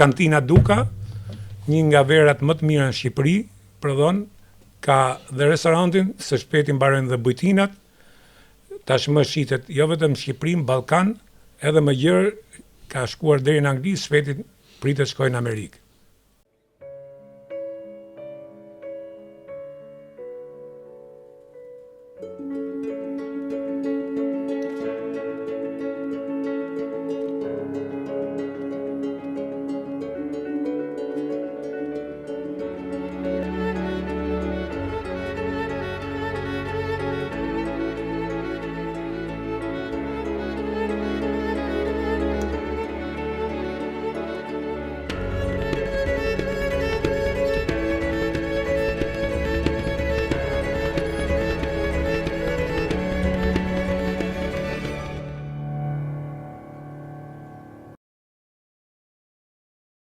Kantina Duka, një nga verat më të mira në Shqipëri, prodhon, ka dhe restorantin, së shpeti mbarojnë dhe bujtinat, tashmë shitet jo vetëm në Shqipëri, në Ballkan, edhe më gjerë ka shkuar deri në Angli, shpeti pritet shkojnë në Amerikë.